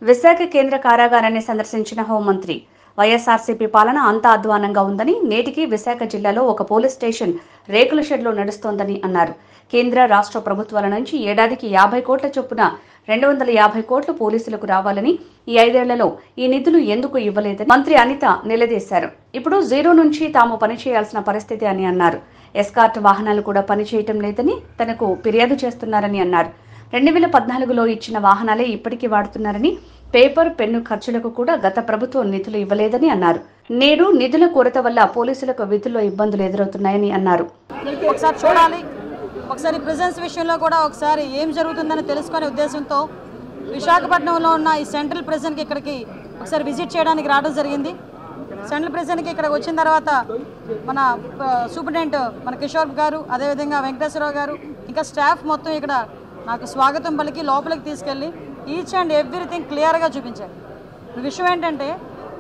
విశాఖ కేంద్ర కారాగారాన్ని సందర్శించిన హోంమంత్రి వైఎస్ఆర్సీపీ పాలన అంతా అధ్వానంగా ఉందని, నేటికి విశాఖ జిల్లాలో ఒక పోలీస్ స్టేషన్ రేకుల షెడ్లో నడుస్తోందని అన్నారు. కేంద్ర రాష్ట్ర ప్రభుత్వాల నుంచి ఏడాదికి 50 కోట్ల చొప్పున 250 కోట్లు పోలీసులకు రావాలని, ఈ 5 ఏళ్లలో ఈ నిధులు ఎందుకు ఇవ్వలేదని మంత్రి అనిత నిలదీశారు. ఇప్పుడు జీరో నుంచి తాము పనిచేయాల్సిన పరిస్థితి అని అన్నారు. ఎస్కార్ట్ వాహనాలు కూడా పనిచేయటం లేదని తనకు ఫిర్యాదు చేస్తున్నారని అన్నారు. 2014లో ఇచ్చిన వాహనాలే ఇప్పటికీ వాడుతున్నారని, పేపర్ పెన్ను ఖర్చులకు కూడా గత ప్రభుత్వం నిధులు ఇవ్వలేదని అన్నారు. నేడు నిధుల కొరత వల్ల పోలీసులకు విధుల్లో ఇబ్బందులు ఎదురవుతున్నాయని అన్నారు. ఒకసారి చూడాలి, ఒకసారి ప్రెజెన్స్ విషయంలో కూడా ఒకసారి ఏం జరుగుతుందని తెలుసుకునే ఉద్దేశంతో విశాఖపట్నంలో ఉన్న ఈ సెంట్రల్ ప్రెజెన్కి ఇక్కడికి ఒకసారి విజిట్ చేయడానికి రావడం జరిగింది. సెంట్రల్ ప్రెజెన్కి ఇక్కడికి వచ్చిన తర్వాత మన సూపరింటెండెంట్ మన కిషోర్ గారు, అదేవిధంగా వెంకటేశ్వరరావు గారు, ఇంకా స్టాఫ్ మొత్తం ఇక్కడ నాకు స్వాగతం పలికి లోపలికి తీసుకెళ్ళి ఈచ్ అండ్ ఎవ్రీథింగ్ క్లియర్గా చూపించారు. విషయం ఏంటంటే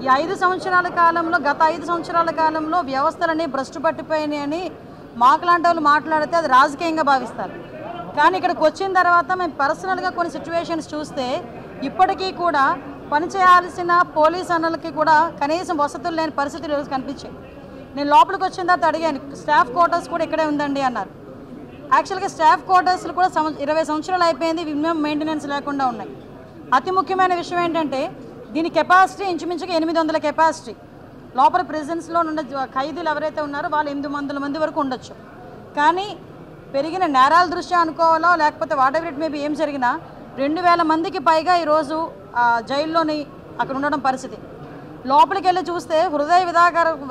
ఈ 5 సంవత్సరాల కాలంలో, గత 5 సంవత్సరాల కాలంలో వ్యవస్థలన్నీ భ్రష్టు పట్టిపోయినాయని మాకులాంటి వాళ్ళు మాట్లాడితే అది రాజకీయంగా భావిస్తారు. కానీ ఇక్కడికి వచ్చిన తర్వాత మేము పర్సనల్గా కొన్ని సిచ్యువేషన్స్ చూస్తే ఇప్పటికీ కూడా పనిచేయాల్సిన పోలీస్ అన్నలకి కూడా కనీసం వసతులు లేని పరిస్థితులు ఈరోజు కనిపించాయి. నేను లోపలికి వచ్చిన తర్వాత అడిగాను, స్టాఫ్ క్వార్టర్స్ కూడా ఇక్కడే ఉందండి అన్నారు. యాక్చువల్గా స్టాఫ్ క్వార్టర్స్లు కూడా 20 సంవత్సరాలు అయిపోయింది, మినిమం మెయింటెనెన్స్ లేకుండా ఉన్నాయి. అతి ముఖ్యమైన విషయం ఏంటంటే దీని కెపాసిటీ ఇంచుమించుగా 800 కెపాసిటీ. లోపల ప్రెజెన్స్లో ఉన్న ఖైదీలు ఎవరైతే ఉన్నారో వాళ్ళు 800 మంది వరకు ఉండొచ్చు. కానీ పెరిగిన నేరాల దృష్ట్యా అనుకోవాలో లేకపోతే వాట్ ఎవర్ ఇట్ మేబీ ఏం జరిగినా 2000 మందికి పైగా ఈరోజు జైల్లోని అక్కడ ఉండడం పరిస్థితి. లోపలికి వెళ్ళి చూస్తే హృదయ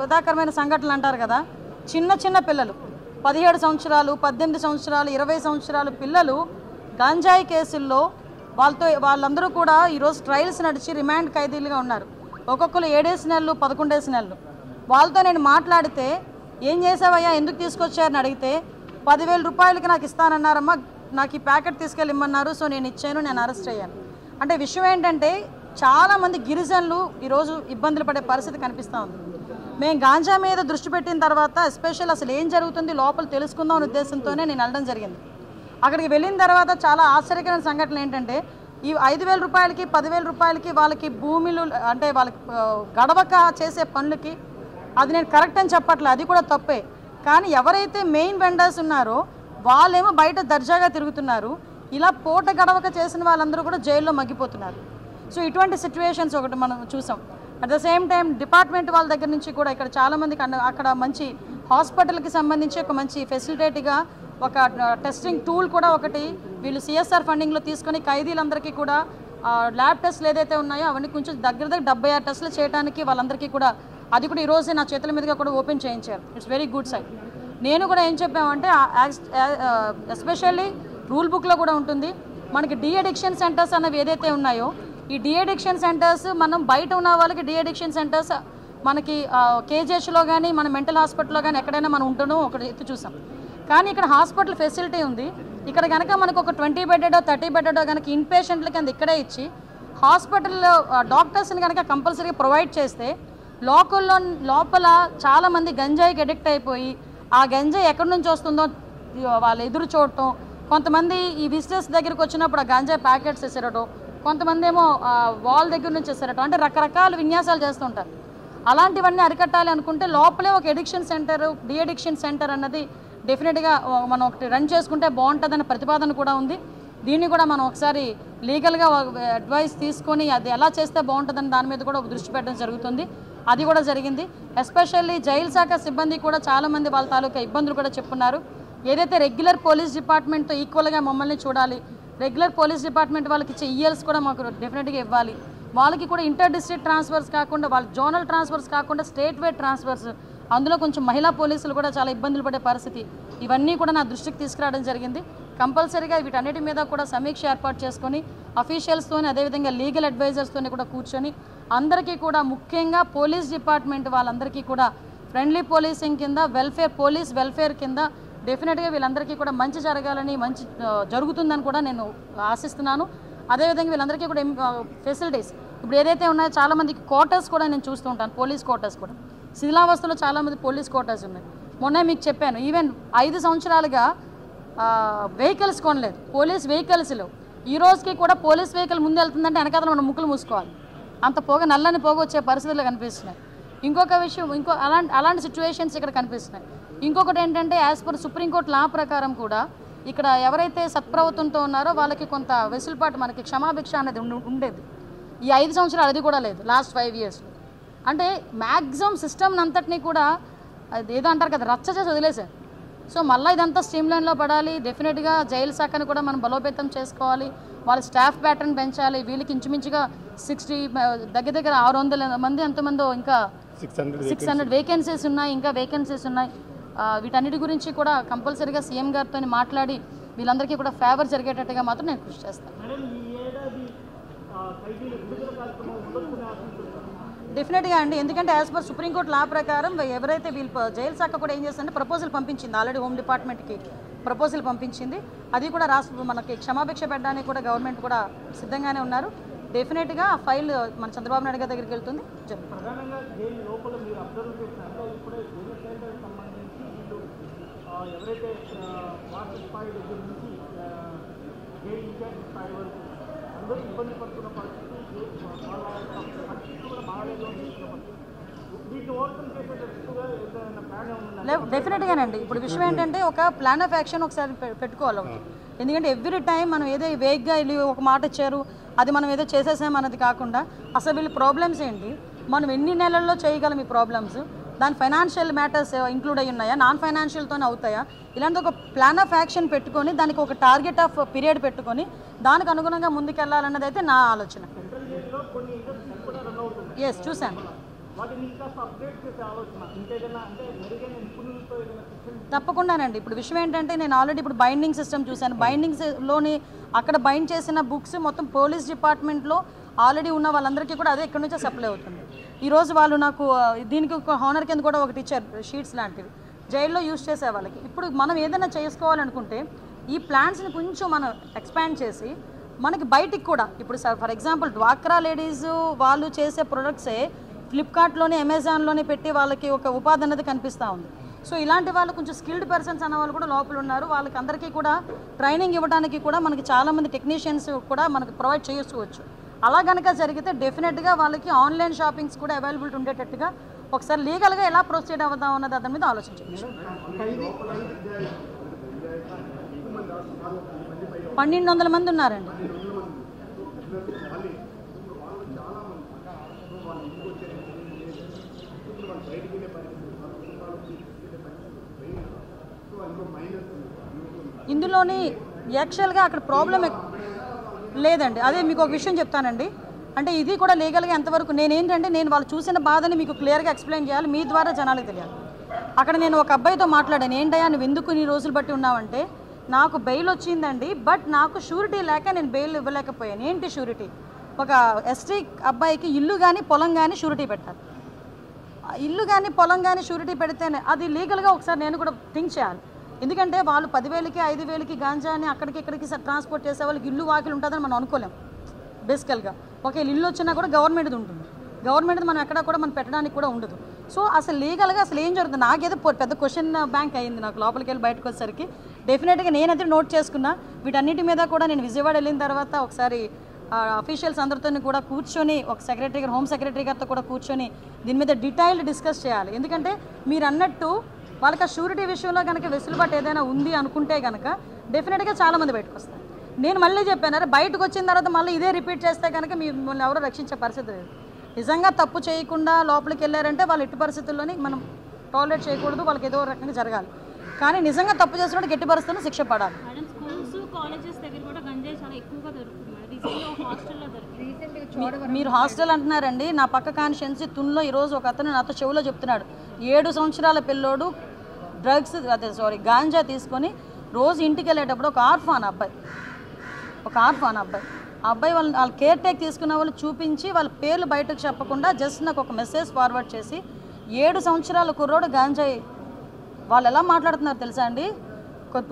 విధాకరమైన సంఘటనలు అంటారు కదా, చిన్న చిన్న పిల్లలు 17 సంవత్సరాలు, 18 సంవత్సరాలు, 20 సంవత్సరాలు పిల్లలు గంజాయి కేసుల్లో వాళ్ళందరూ కూడా ఈరోజు ట్రయల్స్ నడిచి రిమాండ్ ఖైదీలుగా ఉన్నారు. ఒక్కొక్కరు 7 నెలలు, 11 నెలలు. వాళ్ళతో నేను మాట్లాడితే ఏం చేసావయ్యా, ఎందుకు తీసుకొచ్చారని అడిగితే 10,000 రూపాయలకి నాకు ఇస్తానన్నారమ్మా, నాకు ఈ ప్యాకెట్ తీసుకెళ్ళి ఇమ్మన్నారు, సో నేను ఇచ్చాను, నేను అరెస్ట్ అయ్యాను. అంటే విషయం ఏంటంటే చాలామంది గిరిజనులు ఈరోజు ఇబ్బందులు పడే పరిస్థితి కనిపిస్తూ ఉంది. మేము గాంజా మీద దృష్టి పెట్టిన తర్వాత ఎస్పెషల్ అసలు ఏం జరుగుతుంది లోపల తెలుసుకుందాం అనే ఉద్దేశంతోనే నేను వెళ్ళడం జరిగింది. అక్కడికి వెళ్ళిన తర్వాత చాలా ఆశ్చర్యకరమైన సంఘటనలు ఏంటంటే ఈ 5,000 రూపాయలకి 10,000 రూపాయలకి వాళ్ళకి భూములు అంటే వాళ్ళకి గడవక చేసే పనులకి అది నేను కరెక్ట్ అని చెప్పట్లేదు, అది కూడా తప్పే. కానీ ఎవరైతే మెయిన్ వెండర్స్ ఉన్నారో వాళ్ళేమో బయట దర్జాగా తిరుగుతున్నారు, ఇలా పూట గడవక చేసిన వాళ్ళందరూ కూడా జైల్లో మగ్గిపోతున్నారు. సో ఇటువంటి సిచ్యువేషన్స్ ఒకటి మనం చూసాం. At the same time department వాళ్ళ దగ్గర నుంచి కూడా ఇక్కడ చాలామందికి అక్కడ మంచి హాస్పిటల్కి సంబంధించి ఒక మంచి ఫెసిలిటేట్గా ఒక టెస్టింగ్ టూల్ కూడా ఒకటి వీళ్ళు సిఎస్ఆర్ ఫండింగ్లో తీసుకొని ఖైదీలందరికీ కూడా ల్యాబ్ టెస్ట్లు ఏదైతే ఉన్నాయో అవన్నీ కొంచెం దగ్గర 76 టెస్టులు చేయడానికి వాళ్ళందరికీ కూడా అది కూడా ఈరోజు నా చేతుల మీదుగా కూడా ఓపెన్ చేయించారు. It's very good sign. నేను కూడా ఏం చెప్పామంటే ఎస్పెషల్లీ రూల్ బుక్లో కూడా ఉంటుంది, మనకి డీ అడిక్షన్ సెంటర్స్ అన్నవి ఏదైతే ఉన్నాయో ఈ డీ అడిక్షన్ సెంటర్స్ మనం బయట ఉన్న వాళ్ళకి డీ అడిక్షన్ సెంటర్స్ మనకి కేజీహెచ్లో కానీ మన మెంటల్ హాస్పిటల్లో కానీ ఎక్కడైనా మనం ఉండడం ఒకటి ఎత్తు చూసాం. కానీ ఇక్కడ హాస్పిటల్ ఫెసిలిటీ ఉంది. ఇక్కడ కనుక మనకు ఒక 20 బెడ్డో 30 బెడ్డో కనుక ఇన్పేషెంట్లకి అంత ఇక్కడే ఇచ్చి హాస్పిటల్లో డాక్టర్స్ని కనుక కంపల్సరీగా ప్రొవైడ్ చేస్తే లోపల చాలామంది గంజాయికి అడిక్ట్ అయిపోయి ఆ గంజాయి ఎక్కడి నుంచి వస్తుందో వాళ్ళు ఎదురు చూడటం, కొంతమంది ఈ విజిటర్స్ దగ్గరికి వచ్చినప్పుడు ఆ గంజాయి ప్యాకెట్స్ వేసేరటం, కొంతమంది ఏమో వాల్ దగ్గర నుంచి వేసేరటం, అంటే రకరకాల విన్యాసాలు చేస్తుంటారు. అలాంటివన్నీ అరికట్టాలి అనుకుంటే లోపలే ఒక addiction centre, de addiction centre అన్నది డెఫినెట్గా మనం ఒకటి రన్ చేసుకుంటే బాగుంటుందన్న ప్రతిపాదన కూడా ఉంది. దీన్ని కూడా మనం ఒకసారి లీగల్గా అడ్వైస్ తీసుకొని అది ఎలా చేస్తే బాగుంటుందని దాని మీద కూడా ఒక దృష్టి పెట్టడం జరుగుతుంది. అది కూడా జరిగింది. ఎస్పెషల్లీ జైలు శాఖ సిబ్బంది కూడా చాలామంది వాళ్ళ తాలూకా ఇబ్బందులు కూడా చెప్పున్నారు. ఏదైతే రెగ్యులర్ పోలీస్ డిపార్ట్మెంట్తో ఈక్వల్గా మమ్మల్ని చూడాలి, రెగ్యులర్ పోలీస్ డిపార్ట్మెంట్ వాళ్ళకి ఇచ్చే ఈఎల్స్ కూడా మాకు డెఫినెట్గా ఇవ్వాలి, వాళ్ళకి కూడా ఇంటర్ డిస్ట్రిక్ట్ ట్రాన్స్ఫర్స్ కాకుండా వాళ్ళ జోనల్ ట్రాన్స్ఫర్స్ కాకుండా స్టేట్ వైడ్ ట్రాన్స్ఫర్స్, అందులో కొంచెం మహిళా పోలీసులు కూడా చాలా ఇబ్బందులు పడే పరిస్థితి, ఇవన్నీ కూడా నా దృష్టికి తీసుకురావడం జరిగింది. కంపల్సరీగా వీటన్నిటి మీద కూడా సమీక్ష ఏర్పాటు చేసుకొని అఫీషియల్స్తోని అదేవిధంగా లీగల్ అడ్వైజర్స్తోని కూడా కూర్చొని అందరికీ కూడా ముఖ్యంగా పోలీస్ డిపార్ట్మెంట్ వాళ్ళందరికీ కూడా ఫ్రెండ్లీ పోలీసింగ్ కింద పోలీస్ వెల్ఫేర్ కింద డెఫినెట్గా వీళ్ళందరికీ కూడా మంచి జరగాలని, మంచి జరుగుతుందని కూడా నేను ఆశిస్తున్నాను. అదేవిధంగా వీళ్ళందరికీ కూడా ఫెసిలిటీస్ ఇప్పుడు ఏదైతే ఉన్నాయో చాలామందికి క్వార్టర్స్ కూడా నేను చూస్తూ ఉంటాను. పోలీస్ క్వార్టర్స్ కూడా శిథిలావస్థలో చాలామంది పోలీస్ క్వార్టర్స్ ఉన్నాయి. మొన్న మీకు చెప్పాను, ఈవెన్ 5 సంవత్సరాలుగా వెహికల్స్ కొనలేదు, పోలీస్ వెహికల్స్లో ఈ రోజుకి కూడా పోలీస్ వెహికల్ ముందు వెళ్తుందంటే వెనకాల మనం ముక్కులు మూసుకోవాలి, అంత పొగ నల్లని పొగ వచ్చే పరిస్థితులు కనిపిస్తున్నాయి. ఇంకొక విషయం, అలాంటి సిచ్యువేషన్స్ ఇక్కడ కనిపిస్తున్నాయి. ఇంకొకటి ఏంటంటే యాజ్ పర్ సుప్రీంకోర్టు లా ప్రకారం కూడా ఇక్కడ ఎవరైతే సత్ప్రవర్తనతో ఉన్నారో వాళ్ళకి కొంత వెసులుబాటు, మనకి క్షమాభిక్ష అనేది ఉండేది. ఈ 5 సంవత్సరాలు అది కూడా లేదు, లాస్ట్ 5 ఇయర్స్లో. అంటే మ్యాక్సిమం సిస్టమ్ అంతటినీ కూడా ఏదో అంటారు కదా రచ్చ చేసి వదిలేశారు. సో మళ్ళీ ఇదంతా స్ట్రీమ్లైన్లో పడాలి. డెఫినెట్గా జైలు శాఖను కూడా మనం బలోపేతం చేసుకోవాలి, వాళ్ళ స్టాఫ్ ప్యాటర్న్ పెంచాలి. వీళ్ళకి ఇంచుమించుగా 60 దగ్గర 600 మంది ఎంతమందో ఇంకా 600 వేకెన్సీస్ ఉన్నాయి, ఇంకా వేకెన్సీస్ ఉన్నాయి. వీటన్నిటి గురించి కూడా కంపల్సరీగా సీఎం గారితో మాట్లాడి వీళ్ళందరికీ కూడా ఫేవర్ జరిగేటట్టుగా మాత్రం నేను కృషి చేస్తాను. డెఫినెట్గా అండి, ఎందుకంటే యాజ్ పర్ సుప్రీంకోర్టు లా ప్రకారం ఎవరైతే వీళ్ళు జైలు శాఖ కూడా ఏం చేస్తుందంటే ప్రపోజల్ పంపించింది, ఆల్రెడీ హోమ్ డిపార్ట్మెంట్కి ప్రపోజల్ పంపించింది. అది కూడా మనకి క్షమాభిక్ష పెట్టడానికి కూడా గవర్నమెంట్ కూడా సిద్ధంగానే ఉన్నారు. డెఫినెట్గా ఆ ఫైల్ మన చంద్రబాబు నాయుడు గారి దగ్గరికి వెళ్తుంది. డెఫినెట్గానండి. ఇప్పుడు విషయం ఏంటంటే ఒక ప్లాన్ ఆఫ్ యాక్షన్ ఒకసారి పెట్టుకోవాలి ఒకటి. ఎందుకంటే ఎవ్రీ టైం మనం ఏదో వేగ్గా వెళ్ళి ఒక మాట ఇచ్చారు అది మనం ఏదో చేసేసాం అన్నది కాకుండా అసలు వీళ్ళ ప్రాబ్లమ్స్ ఏంటి, మనం ఎన్ని నెలల్లో చేయగలం ఈ ప్రాబ్లమ్స్, దాని ఫైనాన్షియల్ మ్యాటర్స్ ఇంక్లూడ్ అయ్యి ఉన్నాయా, నాన్ ఫైనాన్షియల్తోనే అవుతాయా, ఇలాంటి ఒక ప్లాన్ ఆఫ్ యాక్షన్ పెట్టుకొని దానికి ఒక టార్గెట్ ఆఫ్ పీరియడ్ పెట్టుకొని దానికి అనుగుణంగా ముందుకెళ్లాలన్నది అయితే నా ఆలోచన. ఎస్, చూశాను. తప్పకుండానండి. ఇప్పుడు విషయం ఏంటంటే నేను ఆల్రెడీ ఇప్పుడు బైండింగ్ సిస్టమ్ చూశాను. బైండింగ్స్లోని అక్కడ బైండ్ చేసిన బుక్స్ మొత్తం పోలీస్ డిపార్ట్మెంట్లో ఆల్రెడీ ఉన్న వాళ్ళందరికీ కూడా అదే ఎక్కడి నుంచో సప్లై అవుతుంది. ఈరోజు వాళ్ళు నాకు దీనికి ఒక హానర్ కింద కూడా ఒకటి ఇచ్చారు, షీట్స్ లాంటివి జైల్లో యూజ్ చేసే వాళ్ళకి. ఇప్పుడు మనం ఏదైనా చేసుకోవాలనుకుంటే ఈ ప్లాన్స్ని కొంచెం మనం ఎక్స్పాండ్ చేసి మనకి బయటికి కూడా, ఇప్పుడు ఫర్ ఎగ్జాంపుల్ డ్వాక్రా లేడీస్ వాళ్ళు చేసే ప్రొడక్ట్సే ఫ్లిప్కార్ట్లోనే అమెజాన్లోనే పెట్టి వాళ్ళకి ఒక ఉపాధి అన్నది కనిపిస్తూ ఉంది. సో ఇలాంటి వాళ్ళు కొంచెం స్కిల్డ్ పర్సన్స్ అన్న వాళ్ళు కూడా లోపల ఉన్నారు. వాళ్ళకి అందరికీ కూడా ట్రైనింగ్ ఇవ్వడానికి కూడా మనకి చాలామంది టెక్నీషియన్స్ కూడా మనకి ప్రొవైడ్ చేసుకోవచ్చు. అలా కనుక జరిగితే డెఫినెట్గా వాళ్ళకి ఆన్లైన్ షాపింగ్స్ కూడా అవైలబిలిటీ ఉండేటట్టుగా ఒకసారి లీగల్గా ఎలా ప్రొసీడ్ అవుదాం అన్నది దాని మీద ఆలోచించవచ్చు. 1200 మంది ఉన్నారండి. ఇందులోని యాక్చువల్గా అక్కడ ప్రాబ్లం లేదండి. అదే మీకు ఒక విషయం చెప్తానండి, అంటే ఇది కూడా లీగల్గా ఎంతవరకు నేను వాళ్ళు చూసిన బాధని మీకు క్లియర్గా ఎక్స్ప్లెయిన్ చేయాలి, మీ ద్వారా జనాలకు తెలియాలి. అక్కడ నేను ఒక అబ్బాయితో మాట్లాడాను, ఏంటయ్యా నువ్వు ఎందుకు నీ రోజులు బట్టి ఉన్నావంటే, నాకు బెయిల్ వచ్చిందండి బట్ నాకు షూరిటీ లేక నేను బెయిల్ ఇవ్వలేకపోయాను. ఏంటి షూరిటీ? ఒక ఎస్టీ అబ్బాయికి ఇల్లు కానీ పొలం కానీ షూరిటీ పెట్టాలి. ఇల్లు కానీ పొలం కానీ షూరిటీ పెడితేనే అది లీగల్గా ఒకసారి నేను కూడా థింక్ చేయాలి. ఎందుకంటే వాళ్ళు 10,000కి 5,000కి గాంజాని అక్కడికి ఇక్కడికి ట్రాన్స్పోర్ట్ చేసే వాళ్ళకి ఇల్లు వాకిలు ఉంటుందని మనం అనుకోలేం. బేసికల్గా ఒక ఇల్లు వచ్చినా కూడా గవర్నమెంట్ది ఉంటుంది, గవర్నమెంట్ది మనం ఎక్కడ కూడా మనం పెట్టడానికి కూడా ఉండదు. సో అసలు లీగల్గా అసలు ఏం జరుగుతుంది నాకేదో పెద్ద క్వశ్చన్ బ్యాంక్ అయింది నాకు లోపలికి వెళ్ళి బయటకు వచ్చేసరికి. డెఫినెట్గా నేనైతే నోట్ చేసుకున్నా. వీటన్నిటి మీద కూడా నేను విజయవాడ వెళ్ళిన తర్వాత ఒకసారి అఫీషియల్స్ అందరితో కూడా కూర్చొని ఒక సెక్రటరీ గారు, హోమ్ సెక్రటరీ గారితో కూడా కూర్చొని దీని మీద డీటెయిల్డ్ డిస్కస్ చేయాలి. ఎందుకంటే మీరు అన్నట్టు వాళ్ళకి ఆ షూరిటీ విషయంలో కనుక వెసులుబాటు ఏదైనా ఉంది అనుకుంటే కనుక డెఫినెట్గా చాలామంది బయటకు వస్తారు. నేను మళ్ళీ చెప్పాను, బయటకు వచ్చిన తర్వాత మళ్ళీ ఇదే రిపీట్ చేస్తే కనుక మిమ్మల్ని ఎవరో రక్షించే పరిస్థితి లేదు. నిజంగా తప్పు చేయకుండా లోపలికి వెళ్ళారంటే వాళ్ళు ఎట్టి పరిస్థితుల్లోని మనం టాలరేట్ చేయకూడదు, వాళ్ళకి ఏదో రకంగా జరగాలి. కానీ నిజంగా తప్పు చేసినప్పుడు గట్టి పరిస్థితుల్లో శిక్ష పడాలి. మీరు హాస్టల్ అంటున్నారండి, నా పక్క కాన్స్టిట్యున్సీ తున్లో ఈరోజు ఒక అతను నాతో చెవులో చెప్తున్నాడు, 7 సంవత్సరాల పిల్లోడు గాంజా తీసుకొని రోజు ఇంటికి వెళ్ళేటప్పుడు ఒక ఆర్ఫాన్ అబ్బాయి ఆ అబ్బాయి వాళ్ళ కేర్ టేక్ తీసుకున్న వాళ్ళు చూపించి వాళ్ళ పేర్లు బయటకు చెప్పకుండా జస్ట్ నాకు ఒక మెసేజ్ ఫార్వర్డ్ చేసి 7 సంవత్సరాల కుర్రోడు గాంజాయి వాళ్ళు ఎలా మాట్లాడుతున్నారు తెలుసా అండి?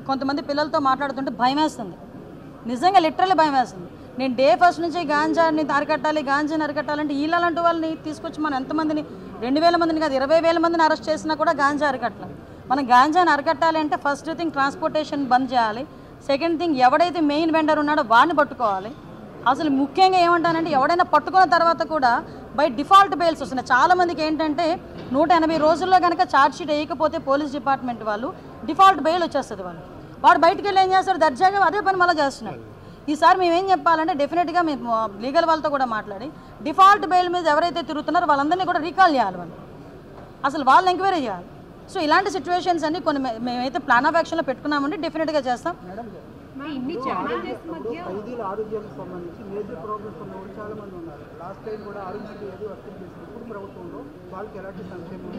కొంతమంది పిల్లలతో మాట్లాడుతుంటే భయం వేస్తుంది, నిజంగా లిటరల్లీ భయం వేస్తుంది. నేను డే ఫస్ట్ నుంచి గాంజాని అరికట్టాలంటే వీళ్ళంటి వాళ్ళని తీసుకొచ్చి మనం ఎంతమందిని 2,000 మందిని కాదు 20,000 మందిని అరెస్ట్ చేసినా కూడా గాంజా అరికట్టాలి. మనం గాంజాని అరికట్టాలి అంటే ఫస్ట్ థింగ్ ట్రాన్స్పోర్టేషన్ బంద్ చేయాలి. సెకండ్ థింగ్ ఎవడైతే మెయిన్ వెండర్ ఉన్నాడో వాడిని పట్టుకోవాలి. అసలు ముఖ్యంగా ఏమంటానంటే ఎవడైనా పట్టుకున్న తర్వాత కూడా బై డిఫాల్ట్ బెయిల్స్ వస్తున్నాయి. చాలామందికి ఏంటంటే 180 రోజుల్లో కనుక ఛార్జ్షీట్ వేయకపోతే పోలీస్ డిపార్ట్మెంట్ వాళ్ళు డిఫాల్ట్ బెయిల్ వచ్చేస్తుంది. వాడు బయటికి వెళ్ళి ఏం చేస్తాడు, దర్జాగా అదే పని మళ్ళీ చేస్తున్నాడు. ఈసారి మేము ఏం చెప్పాలంటే డెఫినెట్గా మేము లీగల్ వాళ్ళతో కూడా మాట్లాడి డిఫాల్ట్ బెయిల్ మీద ఎవరైతే తిరుగుతున్నారో వాళ్ళందరినీ కూడా రీకాల్ చేయాలి, వాళ్ళు అసలు వాళ్ళని ఎంక్వైరీ చేయాలి. సో ఇలాంటి సిచ్యువేషన్స్ అన్ని కొన్ని మేమైతే ప్లాన్ ఆఫ్ యాక్షన్లో పెట్టుకున్నామంటే డెఫినెట్గా చేస్తాం.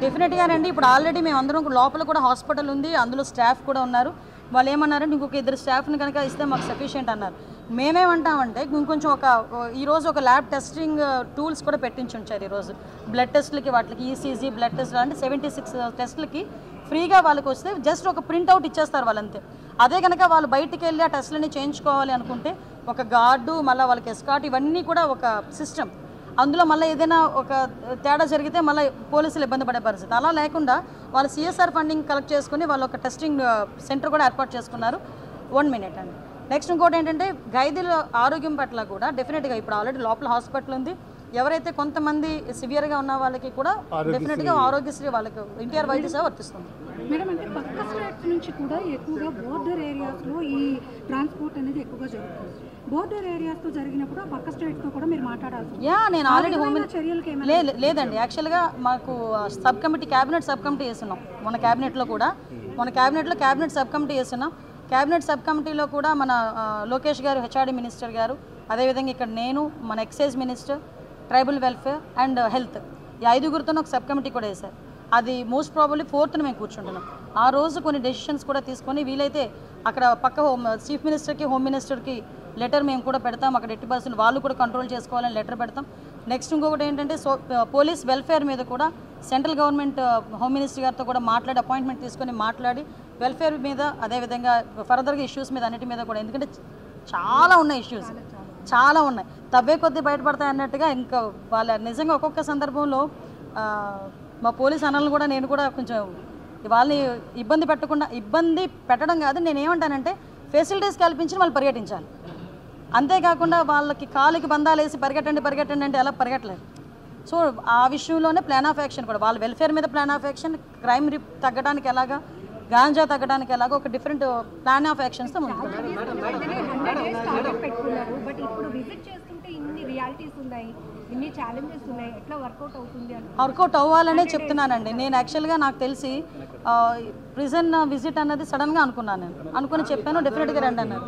డెఫినెట్గానండి. ఇప్పుడు ఆల్రెడీ మేము అందరం లోపల కూడా హాస్పిటల్ ఉంది, అందులో స్టాఫ్ కూడా ఉన్నారు. వాళ్ళు ఏమన్నారంటే ఇంకొక 2 స్టాఫ్ని కనుక ఇస్తే మాకు సఫిషియెంట్ అన్నారు. మేమేమంటామంటే ఇంకొంచెం ఈరోజు ఒక ల్యాబ్ టెస్టింగ్ టూల్స్ కూడా పెట్టించి ఉంచారు. ఈరోజు బ్లడ్ టెస్ట్లకి వాటికి ఈసీజీ బ్లడ్ టెస్ట్ అంటే 76 టెస్ట్లకి ఫ్రీగా వాళ్ళకి వస్తే జస్ట్ ఒక ప్రింట్అవుట్ ఇచ్చేస్తారు వాళ్ళంతే. అదే కనుక వాళ్ళు బయటికి వెళ్ళి ఆ టెస్ట్లని చేయించుకోవాలి అనుకుంటే ఒక గార్డు, మళ్ళీ వాళ్ళకి ఎస్కాట్, ఇవన్నీ కూడా ఒక సిస్టమ్. అందులో మళ్ళీ ఏదైనా ఒక తేడా జరిగితే మళ్ళీ పోలీసులు ఇబ్బంది పడే పరిస్థితి. అలా లేకుండా వాళ్ళు సిఎస్ఆర్ ఫండింగ్ కలెక్ట్ చేసుకుని వాళ్ళు ఒక టెస్టింగ్ సెంటర్ కూడా ఏర్పాటు చేసుకున్నారు. 1 మినిట్ అండి. నెక్స్ట్ ఇంకోటి ఏంటంటే ఖైదీల ఆరోగ్యం పట్ల కూడా డెఫినెట్గా ఇప్పుడు ఆల్రెడీ లోపల హాస్పిటల్ ఉంది. ఎవరైతే కొంతమంది సివియర్గా ఉన్న వాళ్ళకి కూడా డెఫినెట్గా ఆరోగ్యశ్రీ వాళ్ళకి ఎన్టీఆర్ వైద్య సేవ వర్తిస్తుంది. మేడం, అంటే పక్క స్టేట్స్ నుంచి కూడా ఎక్కువగా బోర్డర్ ఏరియాస్లో ఈ ట్రాన్స్పోర్ట్ అనేది ఎక్కువగా జరుగుతుంది. బోర్డర్ ఏరియాస్తో జరిగినప్పుడు ఆ పక్క స్టేట్స్తో కూడా మీరు మాట్లాడాల్సి నేను ఆల్రెడీ చర్యలకి లేదండి. యాక్చువల్గా మాకు sub committee, cabinet sub committee వేస్తున్నాం. మన క్యాబినెట్లో క్యాబినెట్ సబ్ కమిటీ వేస్తున్నాం. క్యాబినెట్ సబ్ కమిటీలో కూడా మన లోకేష్ గారు, హెచ్ఆర్డీ మినిస్టర్ గారు, అదేవిధంగా ఇక్కడ నేను, మన excise minister, tribal welfare and health, ఈ 5గురితో ఒక సబ్ కమిటీ కూడా వేశారు. అది మోస్ట్ ప్రాబబ్లీ 4th మేము కూర్చుంటున్నాం. ఆ రోజు కొన్ని డెసిషన్స్ కూడా తీసుకొని వీలైతే అక్కడ పక్క చీఫ్ మినిస్టర్కి, హోమ్ మినిస్టర్కి లెటర్ మేము కూడా పెడతాం. అక్కడ 80% వాళ్ళు కూడా కంట్రోల్ చేసుకోవాలని లెటర్ పెడతాం. నెక్స్ట్ ఇంకొకటి ఏంటంటే పోలీస్ వెల్ఫేర్ మీద కూడా సెంట్రల్ గవర్నమెంట్ హోమ్ మినిస్టర్ గారితో కూడా మాట్లాడి అపాయింట్మెంట్ తీసుకొని మాట్లాడి వెల్ఫేర్ మీద, అదేవిధంగా ఫర్దర్గా ఇష్యూస్ మీద అన్నిటి మీద కూడా, ఎందుకంటే చాలా ఉన్నాయి ఇష్యూస్, చాలా ఉన్నాయి, తవ్వే కొద్దీ బయటపడతాయి అన్నట్టుగా. ఇంకా వాళ్ళ నిజంగా ఒక్కొక్క సందర్భంలో మా పోలీస్ అన్నలను కూడా నేను కూడా కొంచెం వాళ్ళని ఇబ్బంది పెట్టడం కాదు, నేను ఏమంటానంటే ఫెసిలిటీస్ కల్పించి వాళ్ళు పరిగెట్టించాలి. అంతేకాకుండా వాళ్ళకి కాలికి బంధాలు వేసి పరిగెట్టండి అంటే ఎలా పరిగెట్టలేదు. సో ఆ విషయంలోనే ప్లాన్ ఆఫ్ యాక్షన్ కూడా, వాళ్ళ వెల్ఫేర్ మీద ప్లాన్ ఆఫ్ యాక్షన్, క్రైమ్ తగ్గడానికి ఎలాగా, గాంజా తగ్గడానికి ఎలాగో ఒక డిఫరెంట్ ప్లాన్ ఆఫ్ యాక్షన్స్తో ముందుకు. వర్కౌట్ అవ్వాలనే చెప్తున్నానండి నేను. యాక్చువల్గా నాకు తెలిసి ప్రిజన్ విజిట్ అన్నది సడన్గా అనుకున్నాను, నేను అనుకుని చెప్పాను, డెఫినెట్గా రండి అన్నారు.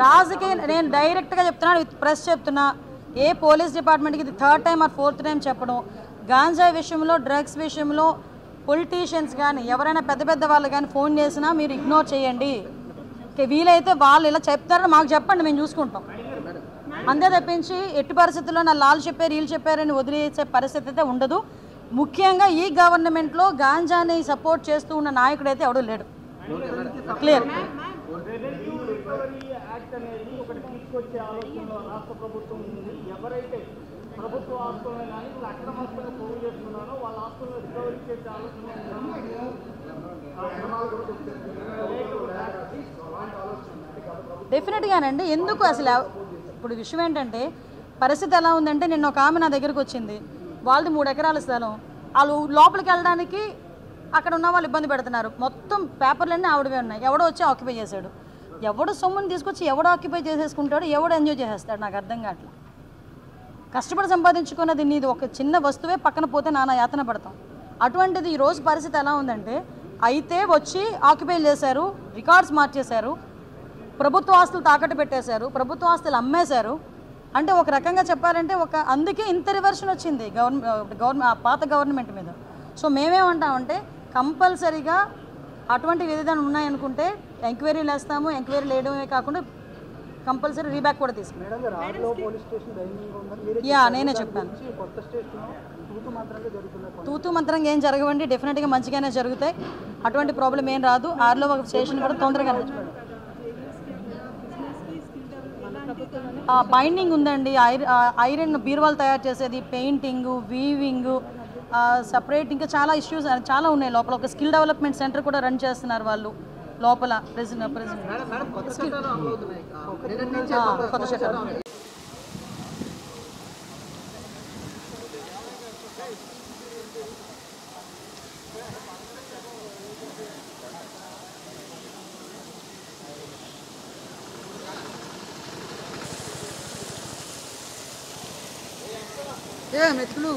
రాజకీయ నేను డైరెక్ట్గా చెప్తున్నాను, విత్ ప్రెస్ చెప్తున్నా, ఏ పోలీస్ డిపార్ట్మెంట్కి ఇది 3rd time are 4th time చెప్పడం. గాంజా విషయంలో, డ్రగ్స్ విషయంలో పొలిటీషియన్స్ కానీ ఎవరైనా పెద్ద వాళ్ళు కానీ ఫోన్ చేసినా మీరు ఇగ్నోర్ చేయండి. వీలైతే వాళ్ళు ఇలా చెప్తారని మాకు చెప్పండి, మేము చూసుకుంటాం. అంతే తప్పించి ఎట్టి పరిస్థితుల్లో నా లాల్ చెప్పారు, వీళ్ళు చెప్పారని వదిలేసే పరిస్థితి అయితే ఉండదు. ముఖ్యంగా ఈ గవర్నమెంట్లో గాంజాని సపోర్ట్ చేస్తూ ఉన్న నాయకుడైతే ఎవడూ లేడు. క్లియర్. డెఫినెట్గానండి. ఎందుకు అసలు ఇప్పుడు విషయం ఏంటంటే పరిస్థితి ఎలా ఉందంటే, నిన్న ఒక ఆమె నా దగ్గరకు వచ్చింది, వాళ్ళది 3 ఎకరాల స్థలం, వాళ్ళు లోపలికి వెళ్ళడానికి అక్కడ ఉన్న వాళ్ళు ఇబ్బంది పెడుతున్నారు. మొత్తం పేపర్లన్నీ ఆవిడవే ఉన్నాయి. ఎవడో వచ్చి ఆక్యుపై చేశాడు. ఎవడో సొమ్ముని తీసుకొచ్చి ఎవడో ఆక్యుపై చేసేసుకుంటాడు, ఎవడో ఎంజాయ్ చేసేస్తాడు, నాకు అర్థం కావట్లా. కష్టపడి సంపాదించుకున్నది నీది ఒక చిన్న వస్తువే పక్కన పోతే నానా యాతన పడతాం. అటువంటిది ఈరోజు పరిస్థితి ఎలా ఉందంటే, అయితే వచ్చి ఆక్యుపై చేశారు, రికార్డ్స్ మార్చేశారు, ప్రభుత్వ ఆస్తులు తాకట్టు పెట్టేశారు, ప్రభుత్వ ఆస్తులు అమ్మేశారు. అంటే ఒక రకంగా చెప్పాలంటే అందుకే ఇంత రివర్షన్ వచ్చింది గవర్నమెంట్ పాత గవర్నమెంట్ మీద. సో మేమేమంటామంటే కంపల్సరీగా అటువంటి ఏదైనా ఉన్నాయనుకుంటే ఎంక్వైరీలు వేస్తాము. ఎంక్వైరీలు వేయడమే కాకుండా కంపల్సరీ రీబ్యాక్ కూడా తీసుకుంటాం. నేనే చెప్పాను, తూతూ మంత్రంగా ఏం జరగవండి, డెఫినెట్గా మంచిగానే జరుగుతాయి, అటువంటి ప్రాబ్లం ఏం రాదు. ఆర్లో ఒక స్టేషన్ కూడా తొందరగా బైండింగ్ ఉందండి, ఐరన్ బీరువాలు తయారు చేసేది, పెయింటింగ్, వీవింగ్, సపరేట్ ఇంకా చాలా ఇష్యూస్ చాలా ఉన్నాయి లోపల. ఒక స్కిల్ డెవలప్మెంట్ సెంటర్ కూడా రన్ చేస్తున్నారు వాళ్ళు లోపల ప్రెసిడెంట్ కొత్త చట్టాలు. మెట్లు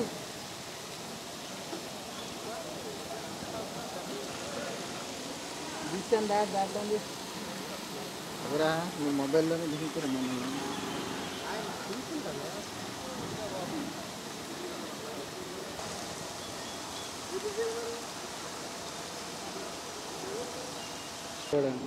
మీ మొబైల్లోనే దిగుతారు మమ్మల్ని. చూడండి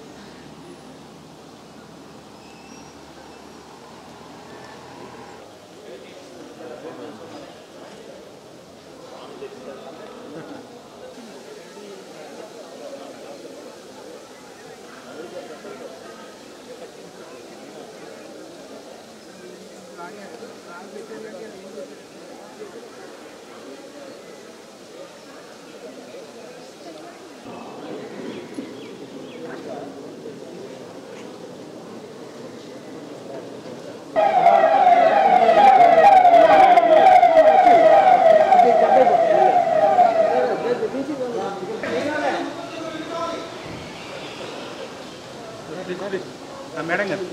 మేడం గారు